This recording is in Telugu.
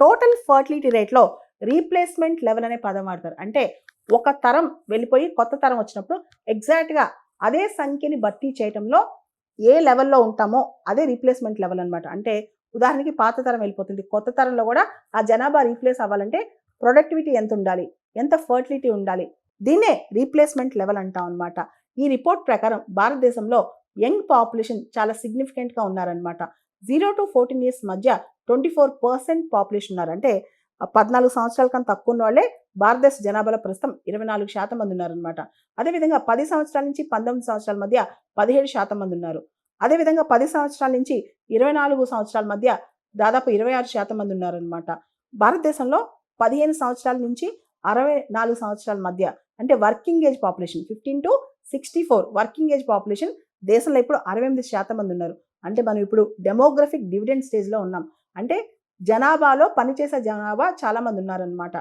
టోటల్ ఫర్టిలిటీ రేట్లో రీప్లేస్మెంట్ లెవెల్ అనే పదం వాడతారు. అంటే ఒక తరం వెళ్ళిపోయి కొత్త తరం వచ్చినప్పుడు ఎగ్జాక్ట్గా అదే సంఖ్యని భర్తీ చేయటంలో ఏ లెవెల్లో ఉంటామో అదే రీప్లేస్మెంట్ లెవెల్ అనమాట. అంటే ఉదాహరణకి పాత తరం వెళ్ళిపోతుంది, కొత్త తరంలో కూడా ఆ జనాభా రీప్లేస్ అవ్వాలంటే ప్రొడక్టివిటీ ఎంత ఉండాలి, ఎంత ఫర్టిలిటీ ఉండాలి, దీన్నే రీప్లేస్మెంట్ లెవెల్ అంటాం అనమాట. ఈ రిపోర్ట్ ప్రకారం భారతదేశంలో యంగ్ పాపులేషన్ చాలా సిగ్నిఫికెంట్గా ఉన్నారనమాట. 0 to 14 ఇయర్స్ మధ్య 24% పాపులేషన్ ఉన్నారు. అంటే 14 సంవత్సరాల కన్నా తక్కువ ఉన్న వాళ్ళే భారతదేశ జనాభాలో ప్రస్తుతం 24% మంది ఉన్నారనమాట. అదేవిధంగా 10 సంవత్సరాల నుంచి 19 సంవత్సరాల మధ్య 17% మంది ఉన్నారు. అదేవిధంగా 10 సంవత్సరాల నుంచి 24 సంవత్సరాల మధ్య దాదాపు 26% మంది ఉన్నారనమాట. భారతదేశంలో 15 సంవత్సరాల నుంచి 64 సంవత్సరాల మధ్య అంటే working age population 15 to 64 working age population దేశంలో ఇప్పుడు 68% మంది ఉన్నారు. అంటే మనం ఇప్పుడు డెమోగ్రఫిక్ డివిడెండ్ స్టేజ్లో ఉన్నాం. అంటే జనాభాలో పనిచేసే జనాభా చాలా మంది ఉన్నారనమాట.